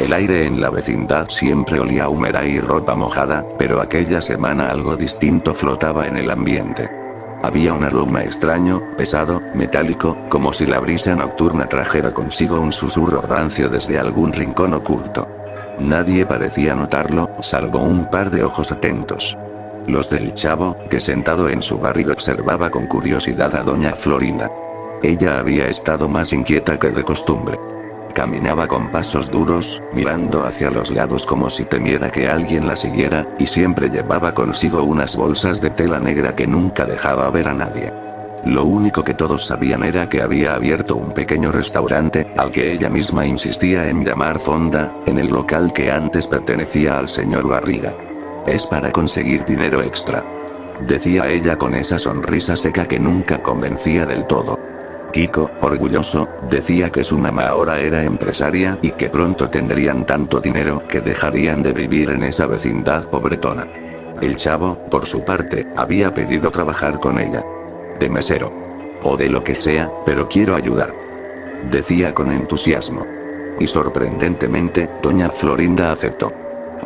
El aire en la vecindad siempre olía a humedad y ropa mojada, pero aquella semana algo distinto flotaba en el ambiente. Había un aroma extraño, pesado, metálico, como si la brisa nocturna trajera consigo un susurro rancio desde algún rincón oculto. Nadie parecía notarlo, salvo un par de ojos atentos. Los del chavo, que sentado en su barril observaba con curiosidad a doña Florinda. Ella había estado más inquieta que de costumbre. Caminaba con pasos duros, mirando hacia los lados como si temiera que alguien la siguiera, y siempre llevaba consigo unas bolsas de tela negra que nunca dejaba ver a nadie. Lo único que todos sabían era que había abierto un pequeño restaurante, al que ella misma insistía en llamar Fonda, en el local que antes pertenecía al señor Barriga. Es para conseguir dinero extra, decía ella con esa sonrisa seca que nunca convencía del todo. Kiko, orgulloso, decía que su mamá ahora era empresaria y que pronto tendrían tanto dinero que dejarían de vivir en esa vecindad pobretona. El chavo, por su parte, había pedido trabajar con ella. De mesero. O de lo que sea, pero quiero ayudar, decía con entusiasmo. Y sorprendentemente, doña Florinda aceptó.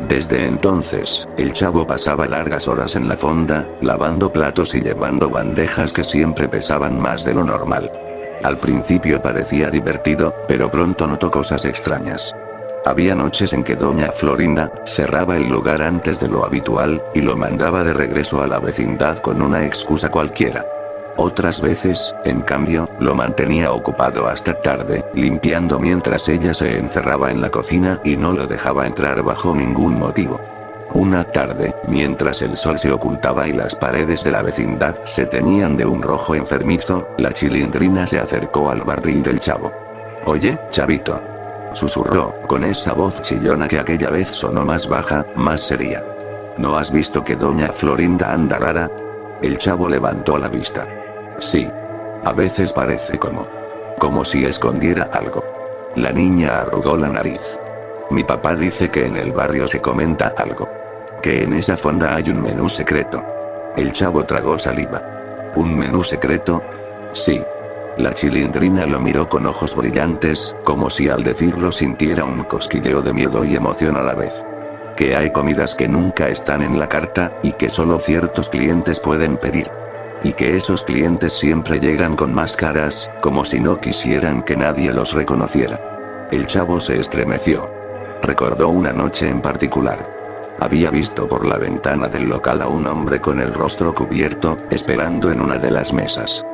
Desde entonces, el chavo pasaba largas horas en la fonda, lavando platos y llevando bandejas que siempre pesaban más de lo normal. Al principio parecía divertido, pero pronto notó cosas extrañas. Había noches en que doña Florinda cerraba el lugar antes de lo habitual, y lo mandaba de regreso a la vecindad con una excusa cualquiera. Otras veces, en cambio, lo mantenía ocupado hasta tarde, limpiando mientras ella se encerraba en la cocina y no lo dejaba entrar bajo ningún motivo. Una tarde, mientras el sol se ocultaba y las paredes de la vecindad se teñían de un rojo enfermizo, la Chilindrina se acercó al barril del chavo. «Oye, chavito», susurró, con esa voz chillona que aquella vez sonó más baja, más seria. «¿No has visto que doña Florinda anda rara?» El chavo levantó la vista. «Sí. A veces parece como si escondiera algo». La niña arrugó la nariz. «Mi papá dice que en el barrio se comenta algo. Que en esa fonda hay un menú secreto». El chavo tragó saliva. «¿Un menú secreto?» «Sí». La Chilindrina lo miró con ojos brillantes, como si al decirlo sintiera un cosquilleo de miedo y emoción a la vez. «Que hay comidas que nunca están en la carta, y que solo ciertos clientes pueden pedir. Y que esos clientes siempre llegan con máscaras, como si no quisieran que nadie los reconociera». El chavo se estremeció. Recordó una noche en particular. Había visto por la ventana del local a un hombre con el rostro cubierto, esperando en una de las mesas.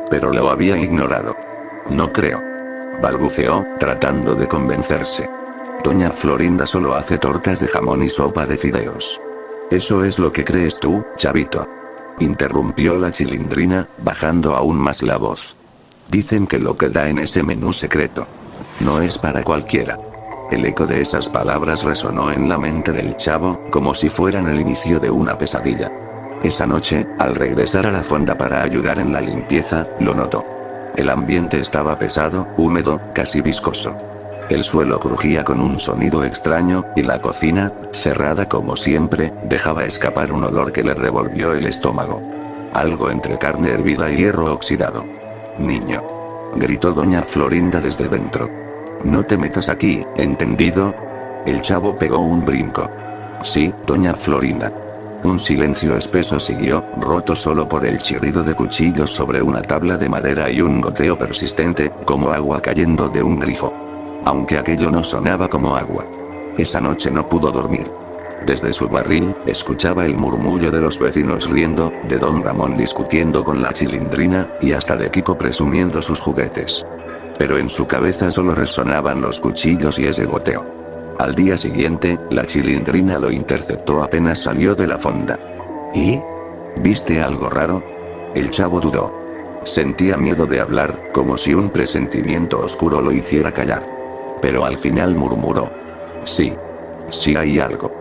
Pero lo había ignorado. «No creo», balbuceó, tratando de convencerse. «Doña Florinda solo hace tortas de jamón y sopa de fideos». «¿Eso es lo que crees tú, chavito?», interrumpió la Chilindrina, bajando aún más la voz. «Dicen que lo que da en ese menú secreto no es para cualquiera». El eco de esas palabras resonó en la mente del chavo, como si fueran el inicio de una pesadilla. Esa noche, al regresar a la fonda para ayudar en la limpieza, lo notó. El ambiente estaba pesado, húmedo, casi viscoso. El suelo crujía con un sonido extraño, y la cocina, cerrada como siempre, dejaba escapar un olor que le revolvió el estómago. Algo entre carne hervida y hierro oxidado. «Niño», gritó doña Florinda desde dentro. «No te metas aquí, ¿entendido?». El chavo pegó un brinco. «Sí, doña Florinda». Un silencio espeso siguió, roto solo por el chirrido de cuchillos sobre una tabla de madera y un goteo persistente, como agua cayendo de un grifo. Aunque aquello no sonaba como agua. Esa noche no pudo dormir. Desde su barril, escuchaba el murmullo de los vecinos riendo, de don Ramón discutiendo con la Chilindrina, y hasta de Kiko presumiendo sus juguetes. Pero en su cabeza solo resonaban los cuchillos y ese goteo. Al día siguiente, la Chilindrina lo interceptó apenas salió de la fonda. «¿Y? ¿Viste algo raro?». El chavo dudó. Sentía miedo de hablar, como si un presentimiento oscuro lo hiciera callar. Pero al final murmuró. «Sí. Sí hay algo».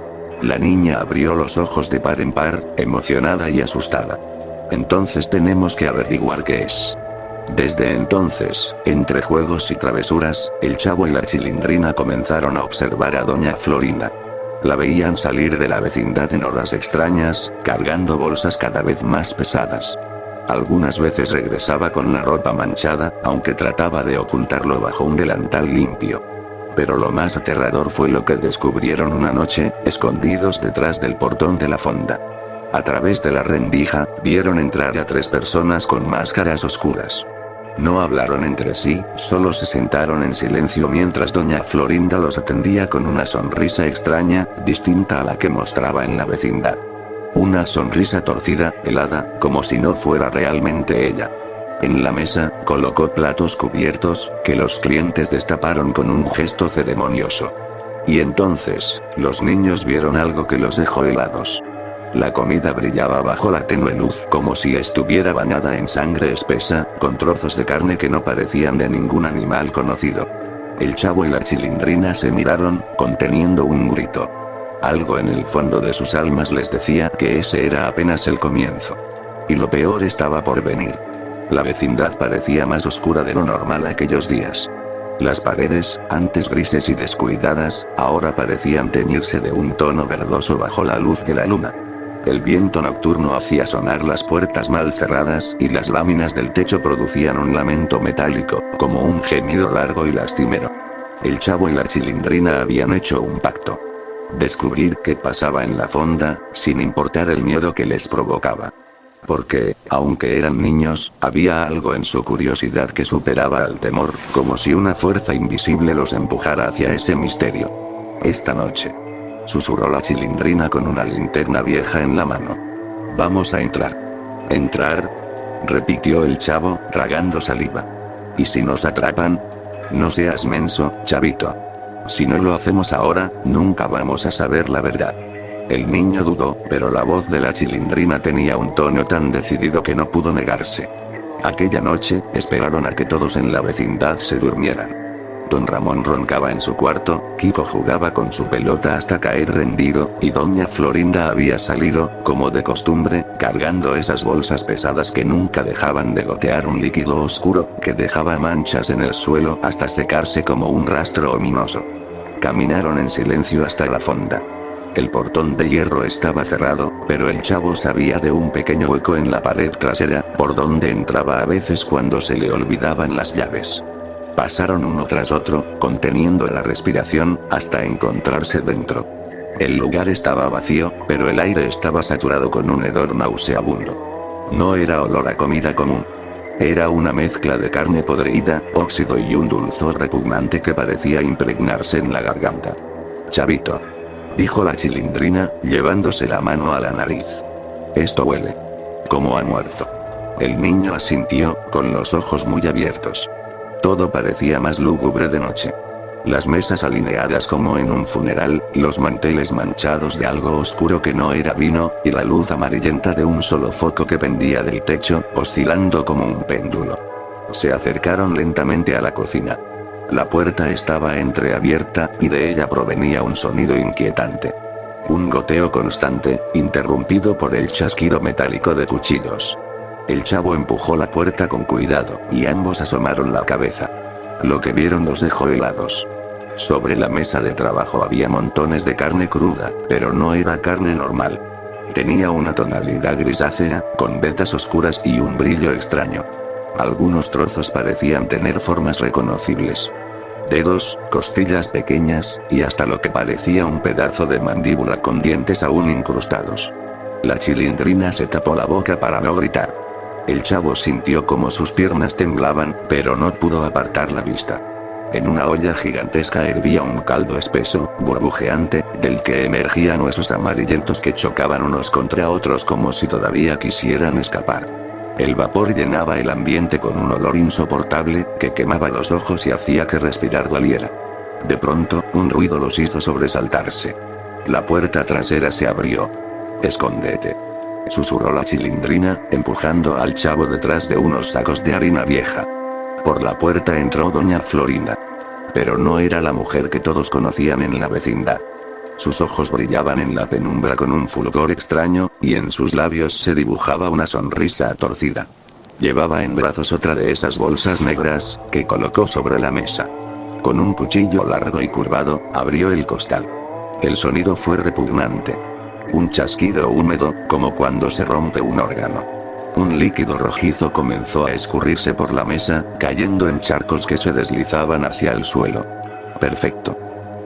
La niña abrió los ojos de par en par, emocionada y asustada. «Entonces tenemos que averiguar qué es». Desde entonces, entre juegos y travesuras, el chavo y la Chilindrina comenzaron a observar a doña Florinda. La veían salir de la vecindad en horas extrañas, cargando bolsas cada vez más pesadas. Algunas veces regresaba con la ropa manchada, aunque trataba de ocultarlo bajo un delantal limpio. Pero lo más aterrador fue lo que descubrieron una noche, escondidos detrás del portón de la fonda. A través de la rendija, vieron entrar a 3 personas con máscaras oscuras. No hablaron entre sí, solo se sentaron en silencio mientras doña Florinda los atendía con una sonrisa extraña, distinta a la que mostraba en la vecindad. Una sonrisa torcida, helada, como si no fuera realmente ella. En la mesa, colocó platos cubiertos, que los clientes destaparon con un gesto ceremonioso. Y entonces, los niños vieron algo que los dejó helados. La comida brillaba bajo la tenue luz como si estuviera bañada en sangre espesa, con trozos de carne que no parecían de ningún animal conocido. El Chavo y la Chilindrina se miraron, conteniendo un grito. Algo en el fondo de sus almas les decía que ese era apenas el comienzo. Y lo peor estaba por venir. La vecindad parecía más oscura de lo normal aquellos días. Las paredes, antes grises y descuidadas, ahora parecían teñirse de un tono verdoso bajo la luz de la luna. El viento nocturno hacía sonar las puertas mal cerradas y las láminas del techo producían un lamento metálico, como un gemido largo y lastimero. El Chavo y la Chilindrina habían hecho un pacto. Descubrir qué pasaba en la fonda, sin importar el miedo que les provocaba. Porque, aunque eran niños, había algo en su curiosidad que superaba al temor, como si una fuerza invisible los empujara hacia ese misterio. Esta noche, susurró la Chilindrina con una linterna vieja en la mano. Vamos a entrar. ¿Entrar? Repitió el Chavo, tragando saliva. ¿Y si nos atrapan? No seas menso, chavito. Si no lo hacemos ahora, nunca vamos a saber la verdad. El niño dudó, pero la voz de la Chilindrina tenía un tono tan decidido que no pudo negarse. Aquella noche, esperaron a que todos en la vecindad se durmieran. Don Ramón roncaba en su cuarto, Kiko jugaba con su pelota hasta caer rendido, y doña Florinda había salido, como de costumbre, cargando esas bolsas pesadas que nunca dejaban de gotear un líquido oscuro, que dejaba manchas en el suelo hasta secarse como un rastro ominoso. Caminaron en silencio hasta la fonda. El portón de hierro estaba cerrado, pero el Chavo sabía de un pequeño hueco en la pared trasera, por donde entraba a veces cuando se le olvidaban las llaves. Pasaron uno tras otro, conteniendo la respiración, hasta encontrarse dentro. El lugar estaba vacío, pero el aire estaba saturado con un hedor nauseabundo. No era olor a comida común. Era una mezcla de carne podrida, óxido y un dulzor repugnante que parecía impregnarse en la garganta. Chavito, dijo la Chilindrina, llevándose la mano a la nariz. Esto huele como a muerto. El niño asintió, con los ojos muy abiertos. Todo parecía más lúgubre de noche. Las mesas alineadas como en un funeral, los manteles manchados de algo oscuro que no era vino, y la luz amarillenta de un solo foco que pendía del techo, oscilando como un péndulo. Se acercaron lentamente a la cocina. La puerta estaba entreabierta, y de ella provenía un sonido inquietante. Un goteo constante, interrumpido por el chasquido metálico de cuchillos. El Chavo empujó la puerta con cuidado, y ambos asomaron la cabeza. Lo que vieron los dejó helados. Sobre la mesa de trabajo había montones de carne cruda, pero no era carne normal. Tenía una tonalidad grisácea, con vetas oscuras y un brillo extraño. Algunos trozos parecían tener formas reconocibles. Dedos, costillas pequeñas, y hasta lo que parecía un pedazo de mandíbula con dientes aún incrustados. La Chilindrina se tapó la boca para no gritar. El Chavo sintió como sus piernas temblaban, pero no pudo apartar la vista. En una olla gigantesca hervía un caldo espeso, burbujeante, del que emergían huesos amarillentos que chocaban unos contra otros como si todavía quisieran escapar. El vapor llenaba el ambiente con un olor insoportable, que quemaba los ojos y hacía que respirar doliera. De pronto, un ruido los hizo sobresaltarse. La puerta trasera se abrió. «Escóndete», susurró la Chilindrina, empujando al Chavo detrás de unos sacos de harina vieja. Por la puerta entró doña Florinda. Pero no era la mujer que todos conocían en la vecindad. Sus ojos brillaban en la penumbra con un fulgor extraño, y en sus labios se dibujaba una sonrisa torcida. Llevaba en brazos otra de esas bolsas negras, que colocó sobre la mesa. Con un cuchillo largo y curvado, abrió el costal. El sonido fue repugnante. Un chasquido húmedo, como cuando se rompe un órgano. Un líquido rojizo comenzó a escurrirse por la mesa, cayendo en charcos que se deslizaban hacia el suelo. Perfecto,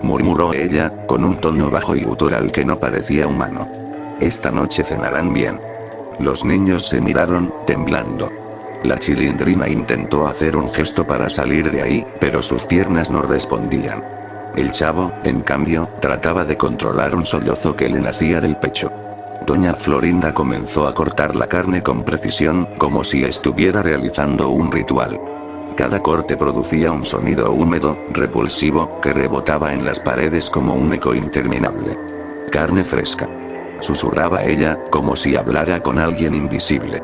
murmuró ella, con un tono bajo y gutural que no parecía humano. Esta noche cenarán bien. Los niños se miraron, temblando. La Chilindrina intentó hacer un gesto para salir de ahí, pero sus piernas no respondían. El chavo, en cambio, trataba de controlar un sollozo que le nacía del pecho. Doña Florinda comenzó a cortar la carne con precisión, como si estuviera realizando un ritual. Cada corte producía un sonido húmedo, repulsivo, que rebotaba en las paredes como un eco interminable. Carne fresca. Susurraba ella, como si hablara con alguien invisible.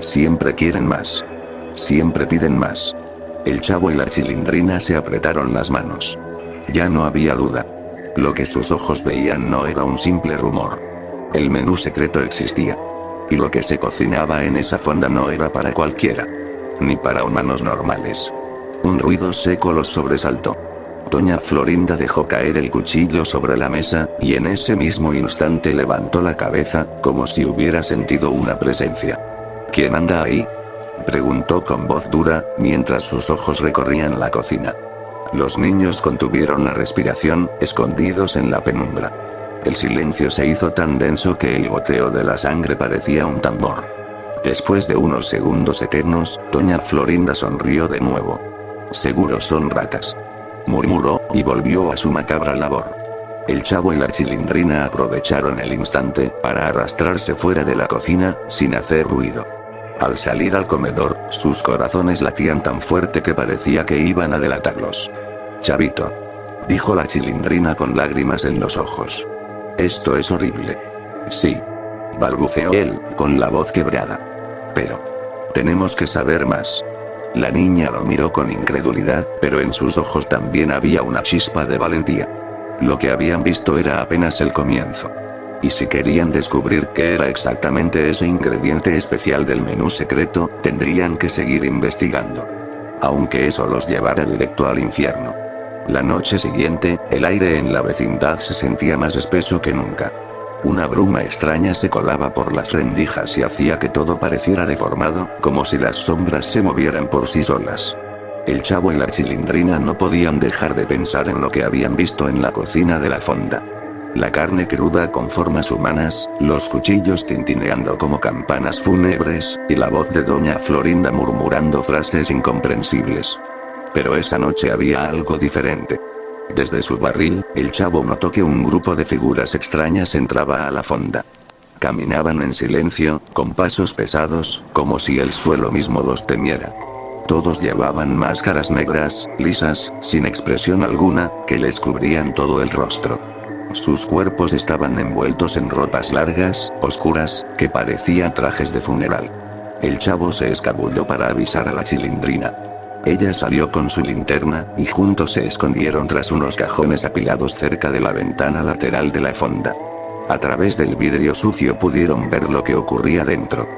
Siempre quieren más. Siempre piden más. El chavo y la Chilindrina se apretaron las manos. Ya no había duda. Lo que sus ojos veían no era un simple rumor. El menú secreto existía. Y lo que se cocinaba en esa fonda no era para cualquiera. Ni para humanos normales. Un ruido seco los sobresaltó. Doña Florinda dejó caer el cuchillo sobre la mesa, y en ese mismo instante levantó la cabeza, como si hubiera sentido una presencia. ¿Quién anda ahí?, preguntó con voz dura, mientras sus ojos recorrían la cocina. Los niños contuvieron la respiración, escondidos en la penumbra. El silencio se hizo tan denso que el goteo de la sangre parecía un tambor. Después de unos segundos eternos, Doña Florinda sonrió de nuevo. Seguro son ratas, murmuró, y volvió a su macabra labor. El chavo y la Chilindrina aprovecharon el instante para arrastrarse fuera de la cocina, sin hacer ruido. Al salir al comedor, sus corazones latían tan fuerte que parecía que iban a delatarlos. Chavito, dijo la Chilindrina con lágrimas en los ojos. Esto es horrible. Sí, balbuceó él, con la voz quebrada. Pero tenemos que saber más. La niña lo miró con incredulidad, pero en sus ojos también había una chispa de valentía. Lo que habían visto era apenas el comienzo. Y si querían descubrir qué era exactamente ese ingrediente especial del menú secreto, tendrían que seguir investigando. Aunque eso los llevara directo al infierno. La noche siguiente, el aire en la vecindad se sentía más espeso que nunca. Una bruma extraña se colaba por las rendijas y hacía que todo pareciera deformado, como si las sombras se movieran por sí solas. El chavo y la Chilindrina no podían dejar de pensar en lo que habían visto en la cocina de la fonda. La carne cruda con formas humanas, los cuchillos tintineando como campanas fúnebres, y la voz de Doña Florinda murmurando frases incomprensibles. Pero esa noche había algo diferente. Desde su barril, el chavo notó que un grupo de figuras extrañas entraba a la fonda. Caminaban en silencio, con pasos pesados, como si el suelo mismo los temiera. Todos llevaban máscaras negras, lisas, sin expresión alguna, que les cubrían todo el rostro. Sus cuerpos estaban envueltos en ropas largas, oscuras, que parecían trajes de funeral. El chavo se escabulló para avisar a la Chilindrina. Ella salió con su linterna, y juntos se escondieron tras unos cajones apilados cerca de la ventana lateral de la fonda. A través del vidrio sucio pudieron ver lo que ocurría dentro.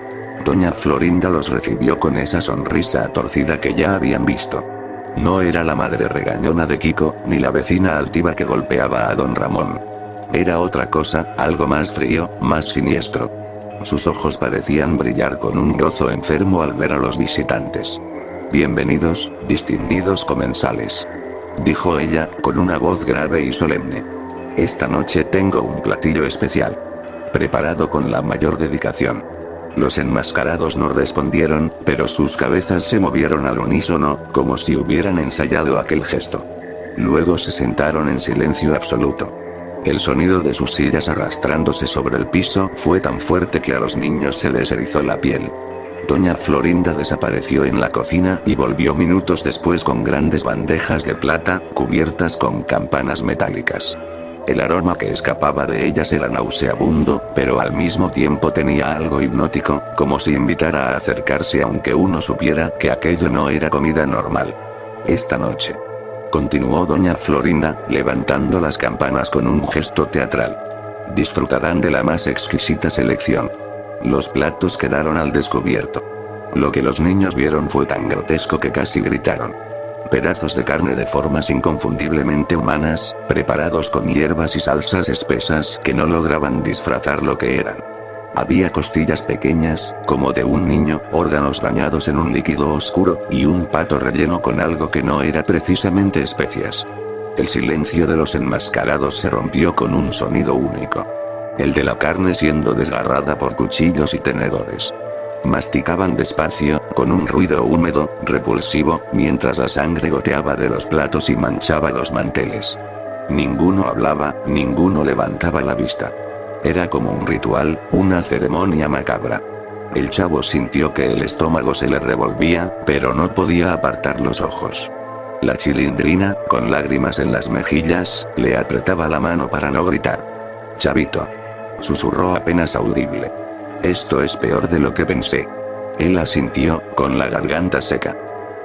Doña Florinda los recibió con esa sonrisa torcida que ya habían visto. No era la madre regañona de Kiko, ni la vecina altiva que golpeaba a don Ramón. Era otra cosa, algo más frío, más siniestro. Sus ojos parecían brillar con un gozo enfermo al ver a los visitantes. Bienvenidos, distinguidos comensales, dijo ella, con una voz grave y solemne. Esta noche tengo un platillo especial, preparado con la mayor dedicación. Los enmascarados no respondieron, pero sus cabezas se movieron al unísono, como si hubieran ensayado aquel gesto. Luego se sentaron en silencio absoluto. El sonido de sus sillas arrastrándose sobre el piso fue tan fuerte que a los niños se les erizó la piel. Doña Florinda desapareció en la cocina y volvió minutos después con grandes bandejas de plata, cubiertas con campanas metálicas. El aroma que escapaba de ellas era nauseabundo, pero al mismo tiempo tenía algo hipnótico, como si invitara a acercarse aunque uno supiera que aquello no era comida normal. Esta noche, continuó Doña Florinda, levantando las campanas con un gesto teatral, disfrutarán de la más exquisita selección. Los platos quedaron al descubierto. Lo que los niños vieron fue tan grotesco que casi gritaron. Pedazos de carne de formas inconfundiblemente humanas, preparados con hierbas y salsas espesas que no lograban disfrazar lo que eran. Había costillas pequeñas, como de un niño, órganos bañados en un líquido oscuro, y un pato relleno con algo que no era precisamente especias. El silencio de los enmascarados se rompió con un sonido único. El de la carne siendo desgarrada por cuchillos y tenedores. Masticaban despacio, con un ruido húmedo, repulsivo, mientras la sangre goteaba de los platos y manchaba los manteles. Ninguno hablaba, ninguno levantaba la vista. Era como un ritual, una ceremonia macabra. El chavo sintió que el estómago se le revolvía, pero no podía apartar los ojos. La Chilindrina, con lágrimas en las mejillas, le apretaba la mano para no gritar. «Chavito», susurró apenas audible. «Esto es peor de lo que pensé». Él asintió, con la garganta seca.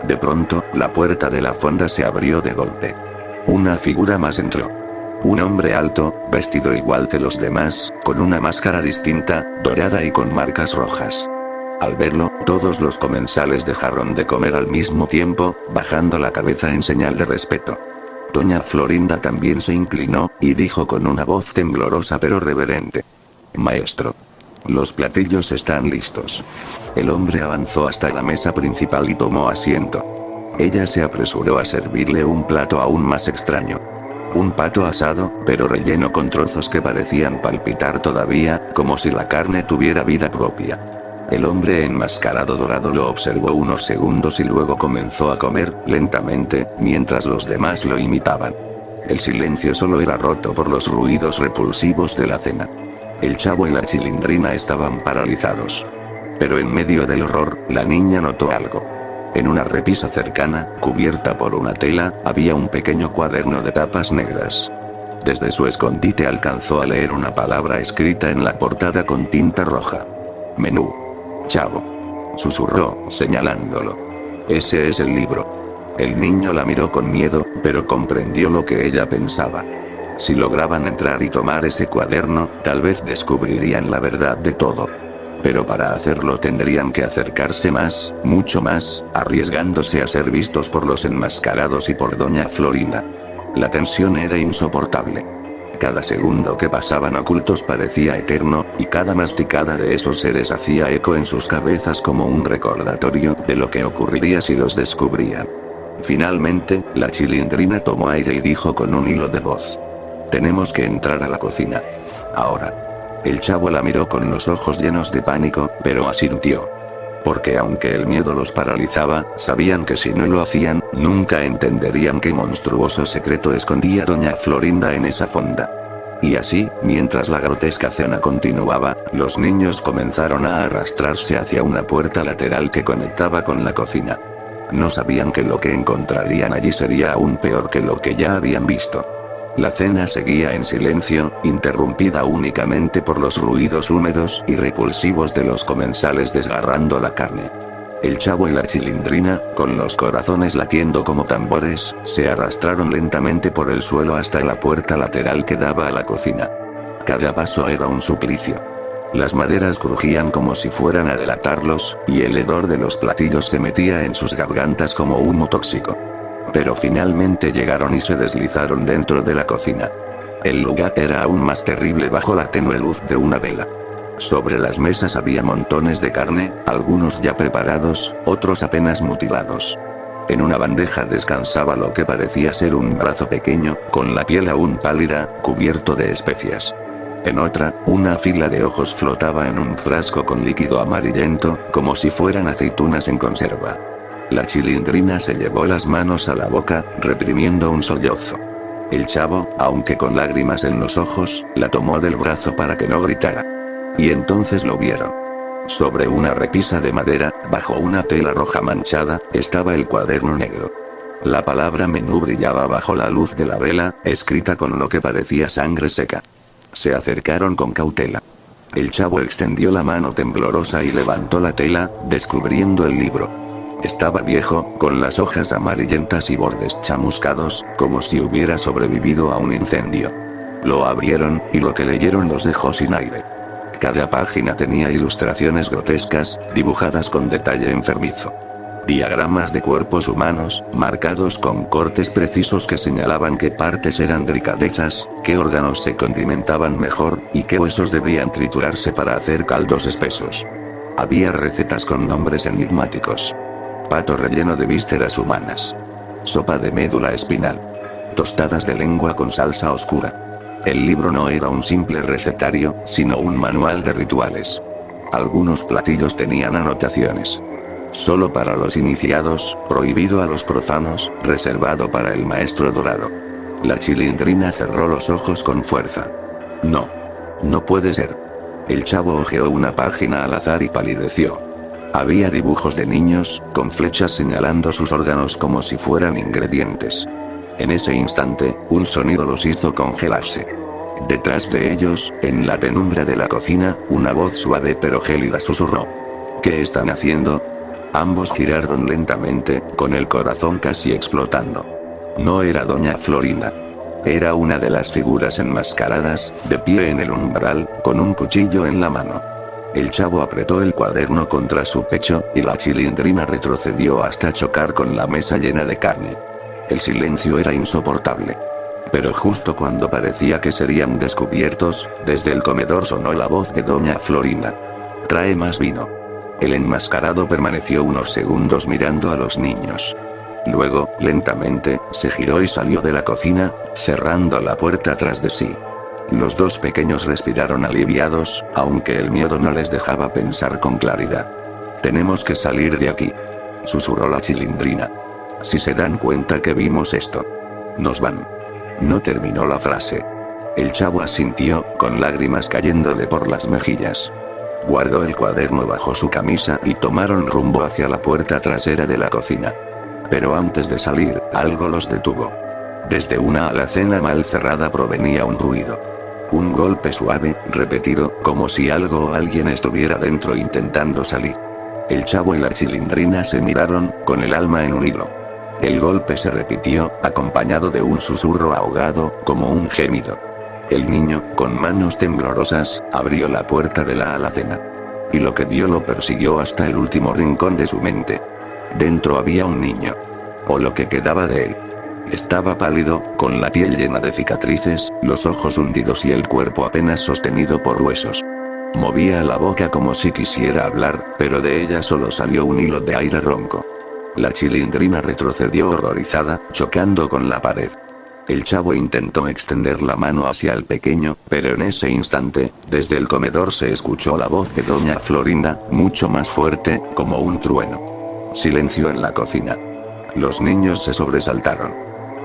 De pronto, la puerta de la fonda se abrió de golpe. Una figura más entró. Un hombre alto, vestido igual que los demás, con una máscara distinta, dorada y con marcas rojas. Al verlo, todos los comensales dejaron de comer al mismo tiempo, bajando la cabeza en señal de respeto. Doña Florinda también se inclinó, y dijo con una voz temblorosa pero reverente: «Maestro. Los platillos están listos». El hombre avanzó hasta la mesa principal y tomó asiento. Ella se apresuró a servirle un plato aún más extraño. Un pato asado, pero relleno con trozos que parecían palpitar todavía, como si la carne tuviera vida propia. El hombre enmascarado dorado lo observó unos segundos y luego comenzó a comer, lentamente, mientras los demás lo imitaban. El silencio solo era roto por los ruidos repulsivos de la cena. El chavo y la Chilindrina estaban paralizados. Pero en medio del horror, la niña notó algo. En una repisa cercana, cubierta por una tela, había un pequeño cuaderno de tapas negras. Desde su escondite alcanzó a leer una palabra escrita en la portada con tinta roja. «Menú. Chavo», susurró, señalándolo. «Ese es el libro». El niño la miró con miedo, pero comprendió lo que ella pensaba. Si lograban entrar y tomar ese cuaderno, tal vez descubrirían la verdad de todo. Pero para hacerlo tendrían que acercarse más, mucho más, arriesgándose a ser vistos por los enmascarados y por Doña Florinda. La tensión era insoportable. Cada segundo que pasaban ocultos parecía eterno, y cada masticada de esos seres hacía eco en sus cabezas como un recordatorio de lo que ocurriría si los descubrían. Finalmente, la Chilindrina tomó aire y dijo con un hilo de voz: «Tenemos que entrar a la cocina. Ahora». El chavo la miró con los ojos llenos de pánico, pero asintió. Porque aunque el miedo los paralizaba, sabían que si no lo hacían, nunca entenderían qué monstruoso secreto escondía Doña Florinda en esa fonda. Y así, mientras la grotesca cena continuaba, los niños comenzaron a arrastrarse hacia una puerta lateral que conectaba con la cocina. No sabían que lo que encontrarían allí sería aún peor que lo que ya habían visto. La cena seguía en silencio, interrumpida únicamente por los ruidos húmedos y repulsivos de los comensales desgarrando la carne. El chavo y la Chilindrina, con los corazones latiendo como tambores, se arrastraron lentamente por el suelo hasta la puerta lateral que daba a la cocina. Cada paso era un suplicio. Las maderas crujían como si fueran a delatarlos, y el hedor de los platillos se metía en sus gargantas como humo tóxico. Pero finalmente llegaron y se deslizaron dentro de la cocina. El lugar era aún más terrible bajo la tenue luz de una vela. Sobre las mesas había montones de carne, algunos ya preparados, otros apenas mutilados. En una bandeja descansaba lo que parecía ser un brazo pequeño, con la piel aún pálida, cubierto de especias. En otra, una fila de ojos flotaba en un frasco con líquido amarillento, como si fueran aceitunas en conserva. La Chilindrina se llevó las manos a la boca, reprimiendo un sollozo. El chavo, aunque con lágrimas en los ojos, la tomó del brazo para que no gritara. Y entonces lo vieron. Sobre una repisa de madera, bajo una tela roja manchada, estaba el cuaderno negro. La palabra menú brillaba bajo la luz de la vela, escrita con lo que parecía sangre seca. Se acercaron con cautela. El chavo extendió la mano temblorosa y levantó la tela, descubriendo el libro. Estaba viejo, con las hojas amarillentas y bordes chamuscados, como si hubiera sobrevivido a un incendio. Lo abrieron, y lo que leyeron los dejó sin aire. Cada página tenía ilustraciones grotescas, dibujadas con detalle enfermizo. Diagramas de cuerpos humanos, marcados con cortes precisos que señalaban qué partes eran delicadezas, qué órganos se condimentaban mejor, y qué huesos debían triturarse para hacer caldos espesos. Había recetas con nombres enigmáticos. Pato relleno de vísceras humanas. Sopa de médula espinal. Tostadas de lengua con salsa oscura. El libro no era un simple recetario, sino un manual de rituales. Algunos platillos tenían anotaciones. Solo para los iniciados, prohibido a los profanos, reservado para el maestro dorado. La Chilindrina cerró los ojos con fuerza. No. No puede ser. El chavo hojeó una página al azar y palideció. Había dibujos de niños, con flechas señalando sus órganos como si fueran ingredientes. En ese instante, un sonido los hizo congelarse. Detrás de ellos, en la penumbra de la cocina, una voz suave pero gélida susurró. ¿Qué están haciendo? Ambos giraron lentamente, con el corazón casi explotando. No era doña Florinda. Era una de las figuras enmascaradas, de pie en el umbral, con un cuchillo en la mano. El chavo apretó el cuaderno contra su pecho, y la Chilindrina retrocedió hasta chocar con la mesa llena de carne. El silencio era insoportable. Pero justo cuando parecía que serían descubiertos, desde el comedor sonó la voz de doña Florinda. «Trae más vino». El enmascarado permaneció unos segundos mirando a los niños. Luego, lentamente, se giró y salió de la cocina, cerrando la puerta tras de sí. Los dos pequeños respiraron aliviados, aunque el miedo no les dejaba pensar con claridad. «Tenemos que salir de aquí», susurró la Chilindrina. «Si se dan cuenta que vimos esto, nos van». No terminó la frase. El chavo asintió, con lágrimas cayéndole por las mejillas. Guardó el cuaderno bajo su camisa y tomaron rumbo hacia la puerta trasera de la cocina. Pero antes de salir, algo los detuvo. Desde una alacena mal cerrada provenía un ruido. Un golpe suave, repetido, como si algo o alguien estuviera dentro intentando salir. El chavo y la Chilindrina se miraron, con el alma en un hilo. El golpe se repitió, acompañado de un susurro ahogado, como un gemido. El niño, con manos temblorosas, abrió la puerta de la alacena. Y lo que vio lo persiguió hasta el último rincón de su mente. Dentro había un niño. O lo que quedaba de él. Estaba pálido, con la piel llena de cicatrices, los ojos hundidos y el cuerpo apenas sostenido por huesos. Movía la boca como si quisiera hablar, pero de ella solo salió un hilo de aire ronco. La Chilindrina retrocedió horrorizada, chocando con la pared. El chavo intentó extender la mano hacia el pequeño, pero en ese instante, desde el comedor se escuchó la voz de doña Florinda, mucho más fuerte, como un trueno. Silencio en la cocina. Los niños se sobresaltaron.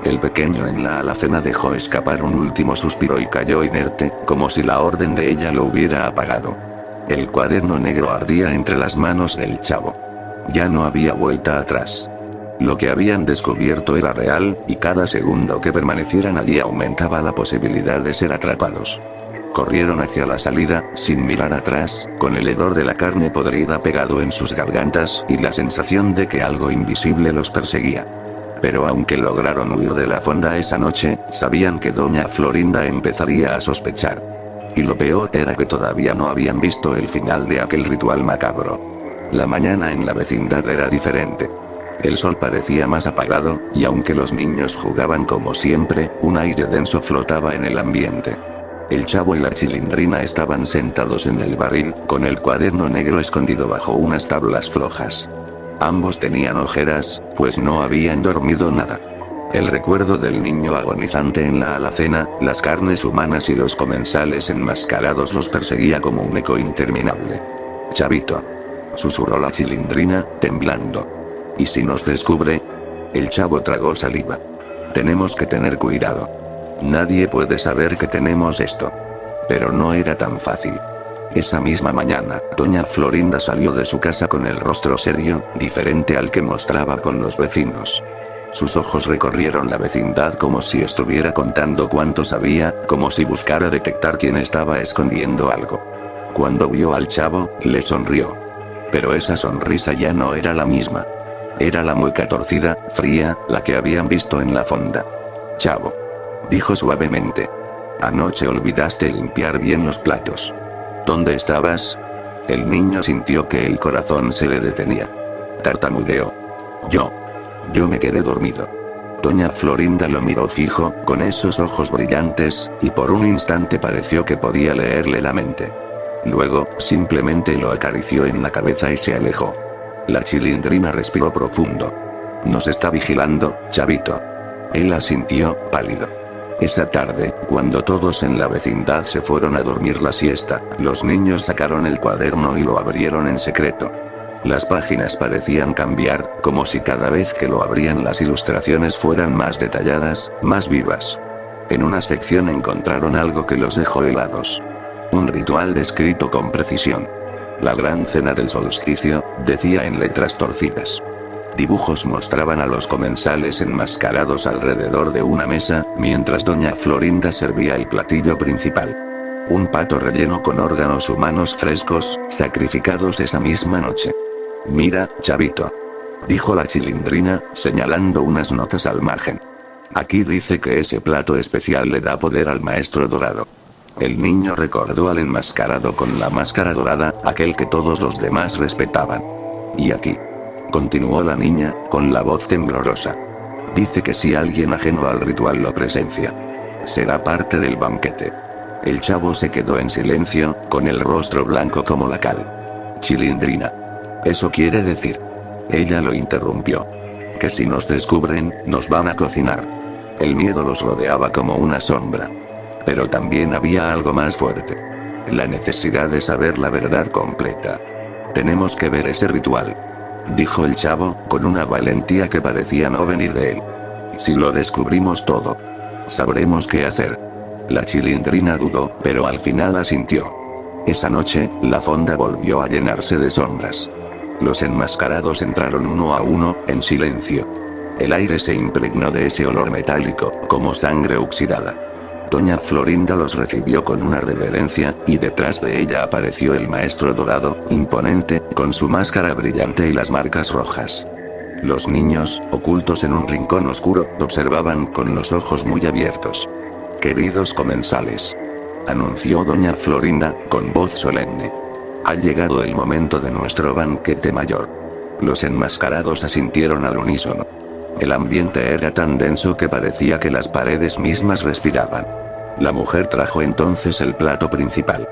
El pequeño en la alacena dejó escapar un último suspiro y cayó inerte, como si la orden de ella lo hubiera apagado. El cuaderno negro ardía entre las manos del chavo. Ya no había vuelta atrás. Lo que habían descubierto era real, y cada segundo que permanecieran allí aumentaba la posibilidad de ser atrapados. Corrieron hacia la salida, sin mirar atrás, con el hedor de la carne podrida pegado en sus gargantas, y la sensación de que algo invisible los perseguía. Pero aunque lograron huir de la fonda esa noche, sabían que doña Florinda empezaría a sospechar. Y lo peor era que todavía no habían visto el final de aquel ritual macabro. La mañana en la vecindad era diferente. El sol parecía más apagado, y aunque los niños jugaban como siempre, un aire denso flotaba en el ambiente. El chavo y la Chilindrina estaban sentados en el barril, con el cuaderno negro escondido bajo unas tablas flojas. Ambos tenían ojeras, pues no habían dormido nada. El recuerdo del niño agonizante en la alacena, las carnes humanas y los comensales enmascarados los perseguía como un eco interminable. «Chavito», susurró la Chilindrina, temblando. «¿Y si nos descubre?» El chavo tragó saliva. «Tenemos que tener cuidado. Nadie puede saber que tenemos esto». Pero no era tan fácil. Esa misma mañana, doña Florinda salió de su casa con el rostro serio, diferente al que mostraba con los vecinos. Sus ojos recorrieron la vecindad como si estuviera contando cuánto sabía, como si buscara detectar quién estaba escondiendo algo. Cuando vio al chavo, le sonrió. Pero esa sonrisa ya no era la misma. Era la mueca torcida, fría, la que habían visto en la fonda. «Chavo», dijo suavemente. «Anoche olvidaste limpiar bien los platos. ¿Dónde estabas?» El niño sintió que el corazón se le detenía. Tartamudeó. Yo me quedé dormido». Doña Florinda lo miró fijo, con esos ojos brillantes, y por un instante pareció que podía leerle la mente. Luego, simplemente lo acarició en la cabeza y se alejó. La Chilindrina respiró profundo. «Nos está vigilando, chavito». Él asintió, pálido. Esa tarde, cuando todos en la vecindad se fueron a dormir la siesta, los niños sacaron el cuaderno y lo abrieron en secreto. Las páginas parecían cambiar, como si cada vez que lo abrían las ilustraciones fueran más detalladas, más vivas. En una sección encontraron algo que los dejó helados. Un ritual descrito con precisión. La gran cena del solsticio, decía en letras torcidas. Dibujos mostraban a los comensales enmascarados alrededor de una mesa, mientras doña Florinda servía el platillo principal. Un pato relleno con órganos humanos frescos, sacrificados esa misma noche. Mira, chavito. Dijo la Chilindrina, señalando unas notas al margen. Aquí dice que ese plato especial le da poder al maestro dorado. El niño recordó al enmascarado con la máscara dorada, aquel que todos los demás respetaban. Y aquí. Continuó la niña, con la voz temblorosa. Dice que si alguien ajeno al ritual lo presencia, será parte del banquete. El chavo se quedó en silencio, con el rostro blanco como la cal. Chilindrina. Eso quiere decir. Ella lo interrumpió. Que si nos descubren, nos van a cocinar. El miedo los rodeaba como una sombra. Pero también había algo más fuerte. La necesidad de saber la verdad completa. Tenemos que ver ese ritual. Dijo el chavo, con una valentía que parecía no venir de él. Si lo descubrimos todo, sabremos qué hacer. La Chilindrina dudó, pero al final asintió. Esa noche, la fonda volvió a llenarse de sombras. Los enmascarados entraron uno a uno, en silencio. El aire se impregnó de ese olor metálico, como sangre oxidada. Doña Florinda los recibió con una reverencia, y detrás de ella apareció el maestro dorado, imponente, con su máscara brillante y las marcas rojas. Los niños, ocultos en un rincón oscuro, observaban con los ojos muy abiertos. Queridos comensales, anunció doña Florinda, con voz solemne. Ha llegado el momento de nuestro banquete mayor. Los enmascarados asintieron al unísono. El ambiente era tan denso que parecía que las paredes mismas respiraban. La mujer trajo entonces el plato principal.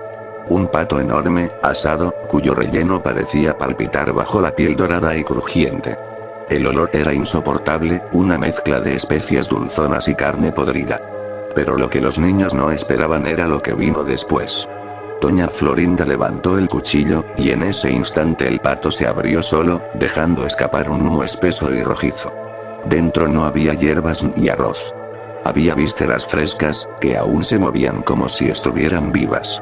Un pato enorme, asado, cuyo relleno parecía palpitar bajo la piel dorada y crujiente. El olor era insoportable, una mezcla de especias dulzonas y carne podrida. Pero lo que los niños no esperaban era lo que vino después. Doña Florinda levantó el cuchillo, y en ese instante el pato se abrió solo, dejando escapar un humo espeso y rojizo. Dentro no había hierbas ni arroz. Había vísceras frescas, que aún se movían como si estuvieran vivas.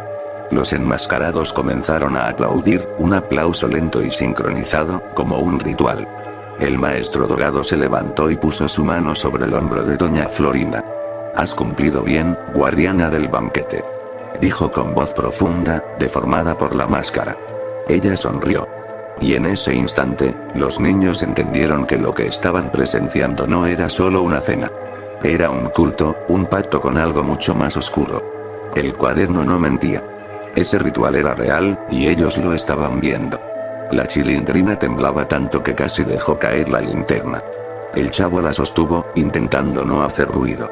Los enmascarados comenzaron a aplaudir, un aplauso lento y sincronizado, como un ritual. El maestro dorado se levantó y puso su mano sobre el hombro de doña Florinda. Has cumplido bien, guardiana del banquete. Dijo con voz profunda, deformada por la máscara. Ella sonrió. Y en ese instante, los niños entendieron que lo que estaban presenciando no era solo una cena. Era un culto, un pacto con algo mucho más oscuro. El cuaderno no mentía. Ese ritual era real, y ellos lo estaban viendo. La Chilindrina temblaba tanto que casi dejó caer la linterna. El chavo la sostuvo, intentando no hacer ruido.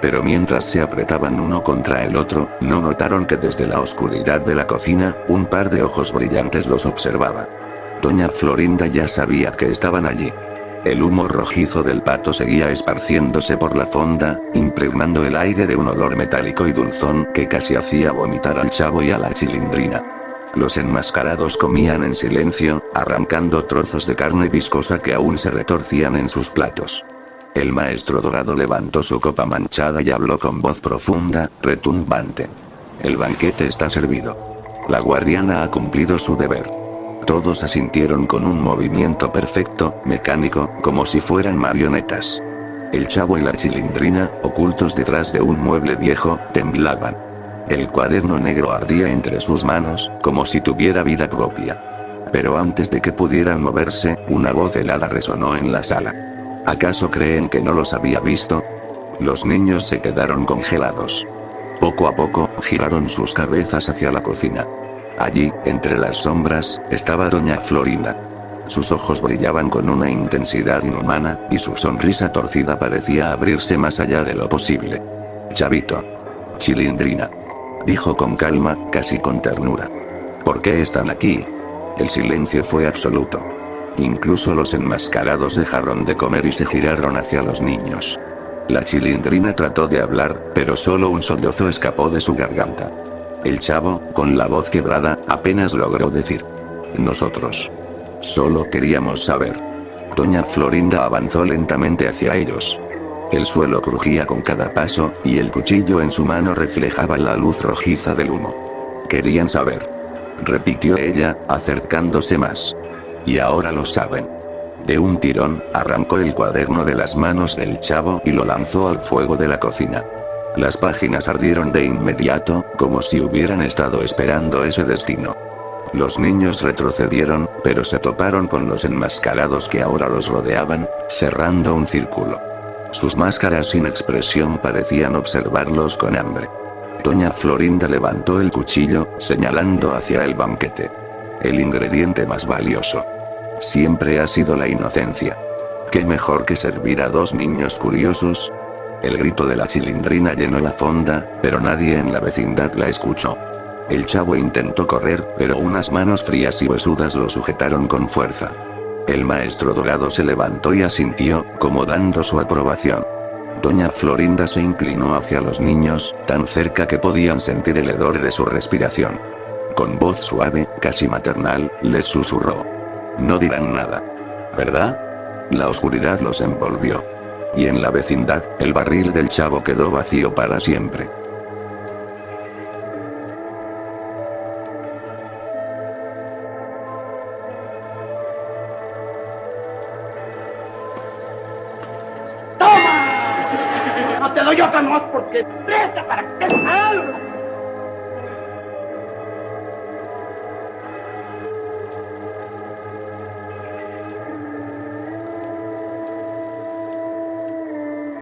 Pero mientras se apretaban uno contra el otro, no notaron que desde la oscuridad de la cocina, un par de ojos brillantes los observaba. Doña Florinda ya sabía que estaban allí. El humo rojizo del pato seguía esparciéndose por la fonda, impregnando el aire de un olor metálico y dulzón que casi hacía vomitar al chavo y a la Chilindrina. Los enmascarados comían en silencio, arrancando trozos de carne viscosa que aún se retorcían en sus platos. El maestro dorado levantó su copa manchada y habló con voz profunda, retumbante. El banquete está servido. La guardiana ha cumplido su deber. Todos asintieron con un movimiento perfecto, mecánico, como si fueran marionetas. El chavo y la Chilindrina, ocultos detrás de un mueble viejo, temblaban. El cuaderno negro ardía entre sus manos, como si tuviera vida propia. Pero antes de que pudieran moverse, una voz helada resonó en la sala. ¿Acaso creen que no los había visto? Los niños se quedaron congelados. Poco a poco, giraron sus cabezas hacia la cocina. Allí, entre las sombras, estaba doña Florinda. Sus ojos brillaban con una intensidad inhumana, y su sonrisa torcida parecía abrirse más allá de lo posible. Chavito. Chilindrina. Dijo con calma, casi con ternura. ¿Por qué están aquí? El silencio fue absoluto. Incluso los enmascarados dejaron de comer y se giraron hacia los niños. La Chilindrina trató de hablar, pero solo un sollozo escapó de su garganta. El chavo, con la voz quebrada, apenas logró decir: nosotros solo queríamos saber. Doña Florinda avanzó lentamente hacia ellos. El suelo crujía con cada paso, y el cuchillo en su mano reflejaba la luz rojiza del humo. Querían saber, repitió ella, acercándose más. Y ahora lo saben. De un tirón, arrancó el cuaderno de las manos del chavo y lo lanzó al fuego de la cocina. Las páginas ardieron de inmediato, como si hubieran estado esperando ese destino. Los niños retrocedieron, pero se toparon con los enmascarados que ahora los rodeaban, cerrando un círculo. Sus máscaras sin expresión parecían observarlos con hambre. Doña Florinda levantó el cuchillo, señalando hacia el banquete. El ingrediente más valioso siempre ha sido la inocencia. ¿Qué mejor que servir a dos niños curiosos? El grito de la Chilindrina llenó la fonda, pero nadie en la vecindad la escuchó. El chavo intentó correr, pero unas manos frías y huesudas lo sujetaron con fuerza. El maestro dorado se levantó y asintió, como dando su aprobación. Doña Florinda se inclinó hacia los niños, tan cerca que podían sentir el hedor de su respiración. Con voz suave, casi maternal, les susurró: no dirán nada, ¿verdad? La oscuridad los envolvió. Y en la vecindad, el barril del chavo quedó vacío para siempre. ¡Toma! No te doy otra más porque presta para que algo.